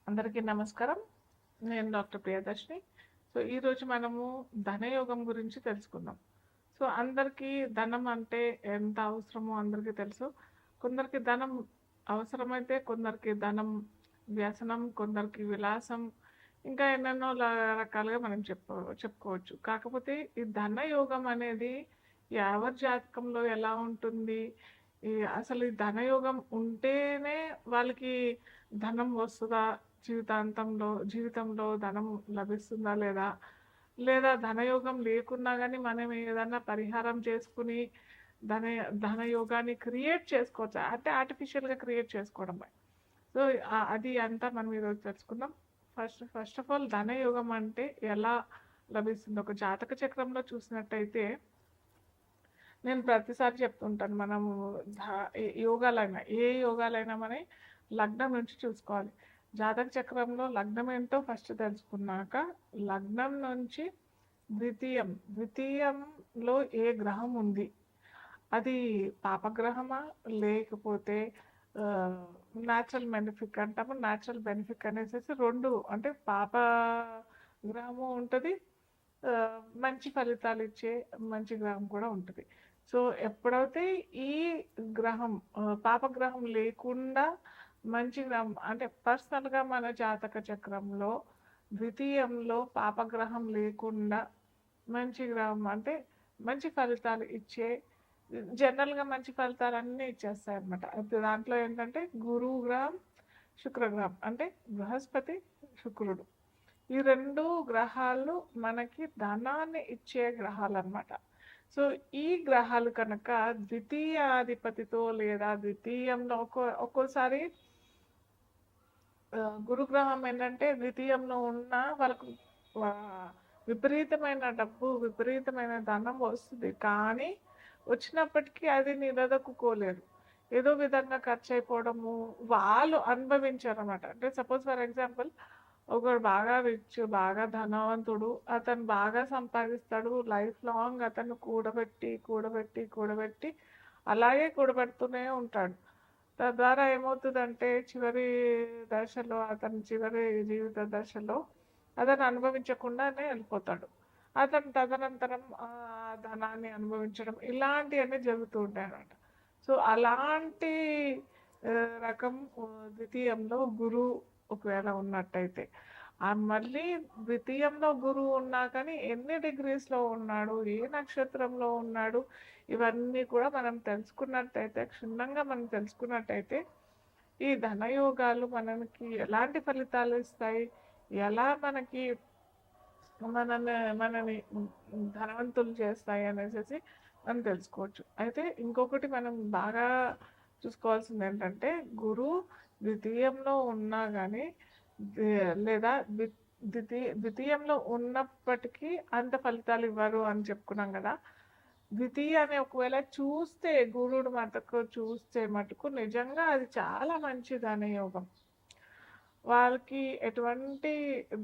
అందరికీ నమస్కారం. నేను డాక్టర్ ప్రియదర్శిని. సో, ఈరోజు మనము ధనయోగం గురించి తెలుసుకుందాం. సో, అందరికీ ధనం అంటే ఎంత అవసరమో అందరికీ తెలుసు. కొందరికి ధనం అవసరమైతే, కొందరికి ధనం వ్యసనం, కొందరికి విలాసం, ఇంకా ఎన్నెన్నో రకాలుగా మనం చెప్పుకోవచ్చు. కాకపోతే ఈ ధనయోగం అనేది ఎవరి జాతకంలో ఎలా ఉంటుంది? అసలు ఈ ధనయోగం ఉంటేనే వాళ్ళకి ధనం వస్తదా? జీవితంలో ధనం లభిస్తుందా లేదా? లేదా ధనయోగం లేకున్నా గానీ మనం ఏదన్నా పరిహారం చేసుకుని ధన ధనయోగాన్ని క్రియేట్ చేసుకోవచ్చా? అంటే ఆర్టిఫిషియల్‌గా క్రియేట్ చేసుకోవడమే. సో, అది అంతా మనం ఈరోజు తెలుసుకుందాం. ఫస్ట్ ఆఫ్ ఆల్ ధనయోగం అంటే ఎలా లభిస్తుంది? ఒక జాతక చక్రంలో చూసినట్టయితే నేను ప్రతిసారి చెప్తుంటాను. మనము యోగాలైనా మన లగ్నం నుంచి చూసుకోవాలి. జాతక చక్రంలో లగ్నం ఏంటో ఫస్ట్ తెలుసుకున్నాక, లగ్నం నుంచి ద్వితీయంలో ఏ గ్రహం ఉంది, అది పాపగ్రహమా లేకపోతే న్యాచురల్ బెనిఫిక్ అంటాము. న్యాచురల్ బెనిఫిక్ అనేసి రెండు, అంటే పాప గ్రహము ఉంటుంది, మంచి ఫలితాలు ఇచ్చే మంచి గ్రహం కూడా ఉంటుంది. సో, ఎప్పుడైతే ఈ గ్రహం పాపగ్రహం లేకుండా మంచి గ్రహం, అంటే పర్సనల్గా మన జాతక చక్రంలో ద్వితీయంలో పాపగ్రహం లేకుండా మంచి గ్రహం, అంటే మంచి ఫలితాలు ఇచ్చే, జనరల్గా మంచి ఫలితాలన్నీ ఇచ్చేస్తాయి అన్నమాట. దాంట్లో ఏంటంటే గురువు గ్రహం, శుక్రగ్రహం, అంటే బృహస్పతి, శుక్రుడు, ఈ రెండు గ్రహాలు మనకి ధనాన్ని ఇచ్చే గ్రహాలు అన్నమాట. సో, ఈ గ్రహాలు కనుక ద్వితీయాధిపతితో లేదా ద్వితీయంలో ఒక్కోసారి గురుగ్రహం ఏంటంటే ద్వితీయంలో ఉన్న వాళ్ళకు విపరీతమైన డబ్బు, విపరీతమైన ధనం వస్తుంది. కానీ వచ్చినప్పటికీ అది నిలదొక్కుకోలేరు. ఏదో విధంగా ఖర్చు అయిపోవడము, వాళ్ళు అనుభవించారు అనమాట. అంటే సపోజ్ ఫర్ ఎగ్జాంపుల్, ఒకడు బాగా రిచ్, బాగా ధనవంతుడు, అతను బాగా సంపాదిస్తాడు. లైఫ్ లాంగ్ అతను కూడబెట్టి కూడబెట్టి కూడబెట్టి అలాగే కూడబెడుతూనే ఉంటాడు. తద్వారా ఏమవుతుందంటే చివరి జీవిత దశలో అతను అనుభవించకుండానే వెళ్ళిపోతాడు. అతను తదనంతరం ధనాన్ని అనుభవించడం ఇలాంటివన్నీ జరుగుతూ ఉంటాయి అన్నమాట. సో, అలాంటి రకం ద్వితీయంలో గురువు ఒకవేళ ఉన్నట్టయితే, మళ్ళీ ద్వితీయంలో గురువు ఉన్నా కానీ ఎన్ని డిగ్రీస్లో ఉన్నాడు, ఏ నక్షత్రంలో ఉన్నాడు, ఇవన్నీ కూడా మనం తెలుసుకున్నట్టయితే, క్షుణ్ణంగా మనం తెలుసుకున్నట్టయితే, ఈ ధనయోగాలు మనకి ఎలాంటి ఫలితాలు ఇస్తాయి, ఎలా మనని ధనవంతులు చేస్తాయి అనేసి మనం తెలుసుకోవచ్చు. అయితే ఇంకొకటి మనం బాగా చూసుకోవాల్సింది ఏంటంటే, గురువు ద్వితీయంలో ఉన్నా కానీ లేదా ద్వితీయంలో ఉన్నప్పటికీ అంత ఫలితాలు ఇవ్వరు అని చెప్పుకున్నాం కదా. ద్వితీయాన్ని ఒకవేళ చూస్తే, గురుడు చూస్తే మటుకు నిజంగా అది చాలా మంచి ధనయోగం. వాళ్ళకి ఎటువంటి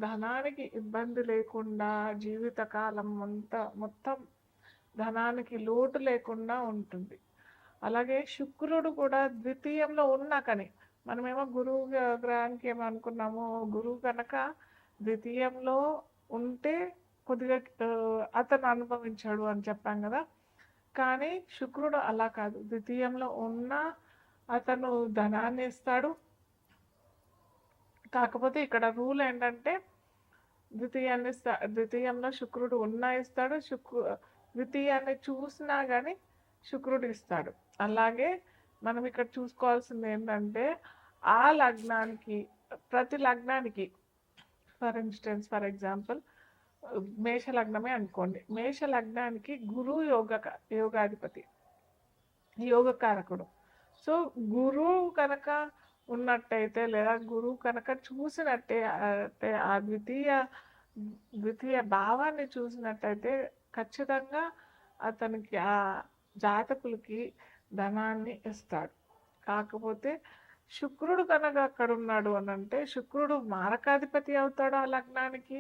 ధనానికి ఇబ్బంది లేకుండా జీవితకాలం మొత్తం ధనానికి లోటు లేకుండా ఉంటుంది. అలాగే శుక్రుడు కూడా ద్వితీయంలో ఉన్నా కానీ, మనమేమో గురువు గ్రహానికి ఏమనుకున్నాము, గురువు కనుక ద్వితీయంలో ఉంటే కొద్దిగా అతను అనుభవించాడు అని చెప్పాం కదా. కానీ శుక్రుడు అలా కాదు, ద్వితీయంలో ఉన్న అతను ధనాన్ని ఇస్తాడు. కాకపోతే ఇక్కడ రూల్ ఏంటంటే, ద్వితీయంలో శుక్రుడు ఉన్నా ఇస్తాడు, ద్వితీయాన్ని చూసినా కానీ శుక్రుడు ఇస్తాడు. అలాగే మనం ఇక్కడ చూసుకోవాల్సింది ఏంటంటే, ఆ లగ్నానికి, ప్రతి లగ్నానికి, ఫర్ ఎగ్జాంపుల్ మేష లగ్నమే అనుకోండి. మేష లగ్నానికి గురువు యోగాధిపతి, యోగకారకుడు. సో, గురువు కనుక ఉన్నట్టయితే లేదా గురువు కనుక చూసినట్టే, అంటే ఆ ద్వితీయ భావాన్ని చూసినట్టయితే ఖచ్చితంగా అతనికి, ఆ జాతకులకి ధనాన్ని ఇస్తాడు. కాకపోతే శుక్రుడు కనుక అక్కడ ఉన్నాడు అని అంటే, శుక్రుడు మారకాధిపతి అవుతాడు ఆ లగ్నానికి,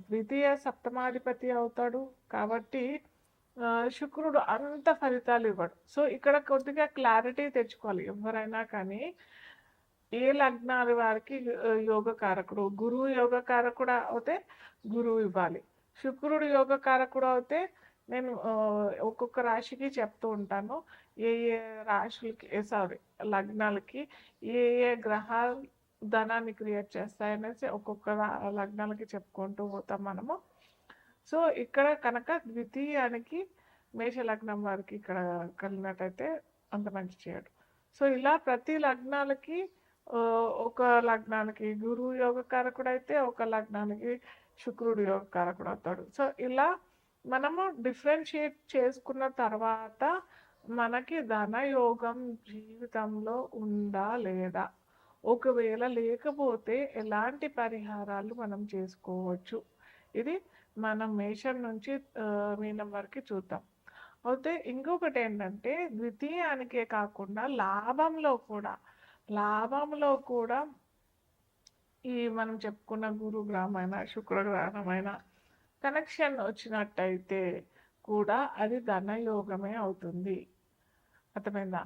ద్వితీయ సప్తమాధిపతి అవుతాడు. కాబట్టి శుక్రుడు అంత ఫలితాలు ఇవ్వడు. సో, ఇక్కడ కొద్దిగా క్లారిటీ తెచ్చుకోవాలి ఎవరైనా కానీ. ఏ లగ్నాల వారికి యోగ కారకుడు, గురువు యోగ కారకుడు అవుతే గురువు ఇవ్వాలి. శుక్రుడు యోగ కారకుడు అవుతే నేను ఒక్కొక్క రాశికి చెప్తూ ఉంటాను, ఏ ఏ రాశులకి సారీ లగ్నాలకి ఏ ఏ గ్రహాలు ధనాన్ని క్రియేట్ చేస్తాయనేసి ఒక్కొక్క లగ్నాలకి చెప్పుకుంటూ పోతాం మనము. సో ఇక్కడ కనుక ద్వితీయానికి మేష లగ్నం వారికి ఇక్కడ కలిగినట్టయితే అంత మంచి చేయడు. సో ఇలా ప్రతి లగ్నాలకి ఒక లగ్నానికి గురువు యోగ కారకుడు అయితే ఒక లగ్నానికి శుక్రుడు యోగ కారకుడు అవుతాడు. సో ఇలా మనము డిఫరెన్షియేట్ చేసుకున్న తర్వాత మనకి ధనయోగం జీవితంలో ఉందా లేదా, ఒకవేళ లేకపోతే ఎలాంటి పరిహారాలు మనం చేసుకోవచ్చు, ఇది మనం మేషం నుంచి మీనం వరకు చూద్దాం. అయితే ఇంకొకటి ఏంటంటే ద్వితీయానికే కాకుండా లాభంలో కూడా ఈ మనం చెప్పుకున్న గురు గ్రహమైన శుక్రగ్రహమైన కనెక్షన్ వచ్చినట్టయితే కూడా అది ధనయోగమే అవుతుంది. అర్థమైందా?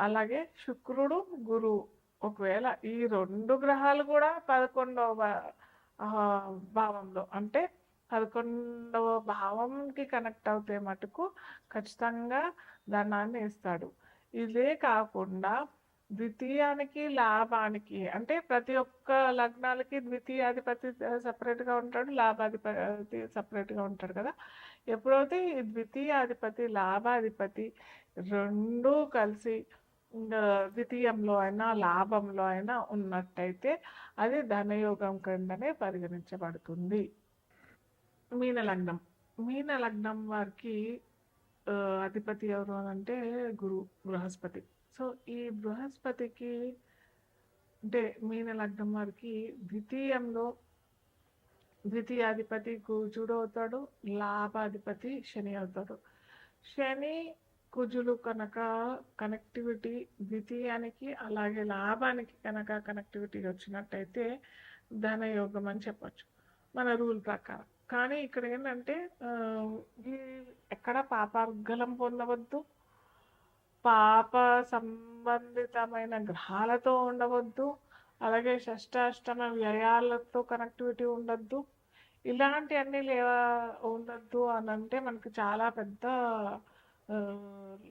అలాగే శుక్రుడు గురువు ఒకవేళ ఈ రెండు గ్రహాలు కూడా 11వ భావంలో అంటే 11వ భావంకి కనెక్ట్ అవుతే మటుకు ఖచ్చితంగా ధనాన్ని ఇస్తాడు. ఇదే కాకుండా ద్వితీయానికి లాభానికి అంటే ప్రతి ఒక్క లగ్నాలకి ద్వితీయాధిపతి సపరేట్గా ఉంటాడు, లాభాధిపతి సపరేట్గా ఉంటాడు కదా. ఎప్పుడైతే ఈ ద్వితీయాధిపతి లాభాధిపతి రెండూ కలిసి ద్వితీయంలో అయినా లాభంలో అయినా ఉన్నట్టయితే అది ధనయోగం కిందనే పరిగణించబడుతుంది. మీన లగ్నం వారికి అధిపతి ఎవరు అని అంటే బృహస్పతి. సో ఈ బృహస్పతికి అంటే మీన లగ్నం వారికి ద్వితీయంలో ద్వితీయాధిపతి కుజుడు అవుతాడు, లాభాధిపతి శని అవుతాడు. శని కుజులు కనుక కనెక్టివిటీ ద్వితీయానికి అలాగే లాభానికి కనుక కనెక్టివిటీ వచ్చినట్టయితే ధనయోగం అని చెప్పచ్చు మన రూల్ ప్రకారం. కానీ ఇక్కడ ఏంటంటే ఎక్కడ పాపార్గలం పొందవద్దు, పాప సంబంధితమైన గ్రహాలతో ఉండవద్దు, అలాగే షష్టాష్టమ వ్యయాలతో కనెక్టివిటీ ఉండద్దు, ఇలాంటివన్నీ ఉండద్దు అని అంటే మనకి చాలా పెద్ద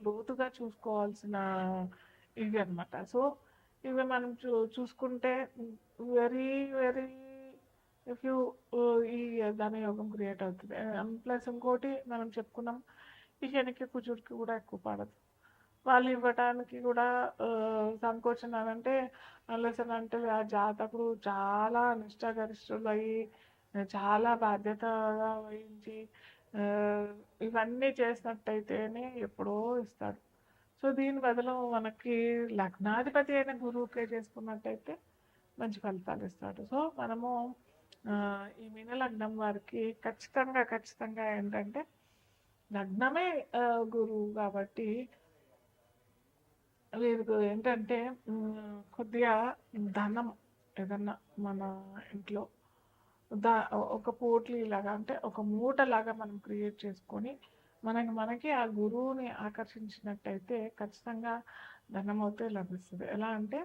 లోతుగా చూసుకోవాల్సిన ఇవి అనమాట. సో ఇవి మనం చూసుకుంటే వెరీ వెరీ ఇఫ్ యూ ఈ ధనయోగం క్రియేట్ అవుతుంది. ప్లస్ ఇంకోటి మనం చెప్పుకున్నాం, ఈ శనికి కుజుడికి కూడా ఎక్కువ పడదు, వాళ్ళు ఇవ్వటానికి కూడా సంకోచం అంటే అన్లెస్ అంటే ఆ జాతకుడు చాలా నిష్ఠాగరిష్ఠులు అయ్యి చాలా బాధ్యతగా వహించి ఇవన్నీ చేసినట్టయితేనే ఎప్పుడో ఇస్తాడు. సో దీని బదులు మనకి లగ్నాధిపతి అయిన గురువుకే చేసుకున్నట్టయితే మంచి ఫలితాలు ఇస్తాడు. సో మనము ఈ మీన లగ్నం వారికి ఖచ్చితంగా ఏంటంటే లగ్నమే గురువు కాబట్టి వీరికి ఏంటంటే కొద్దిగా ధనం ఏదన్నా మన ఇంట్లో ఒక పోట్లీ లాగా అంటే ఒక మూటలాగా మనం క్రియేట్ చేసుకొని మనకి ఆ గురువుని ఆకర్షించినట్టయితే ఖచ్చితంగా ధనం అయితే లభిస్తుంది. ఎలా అంటే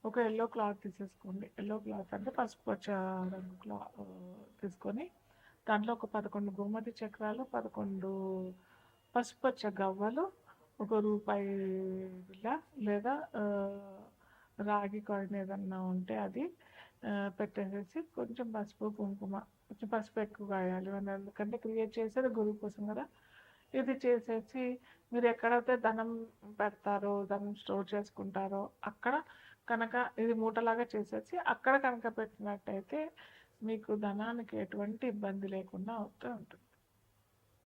ఒక ఎల్లో క్లాత్ తీసేసుకోండి, ఎల్లో క్లాత్ అంటే పసుపు పచ్చ రంగు క్లాత్ తీసుకొని దాంట్లో ఒక 11 గోమతి చక్రాలు, 11 పసుపచ్చ గవ్వలు, ₹1 బిళ్ళ లేదా రాగి కాయిన్ ఏదన్నా ఉంటే అది పెట్టేసేసి కొంచెం పసుపు కుంకుమ, కొంచెం పసుపు ఎక్కువగా వేయాలి ఎందుకంటే క్రియేట్ చేసేది గురువు కోసం కదా. ఇది చేసేసి మీరు ఎక్కడైతే ధనం పెడతారో ధనం స్టోర్ చేసుకుంటారో అక్కడ కనుక ఇది మూటలాగా చేసేసి అక్కడ కనుక పెట్టినట్టయితే మీకు ధనానికి ఎటువంటి ఇబ్బంది లేకుండా అవుతూ ఉంటుంది.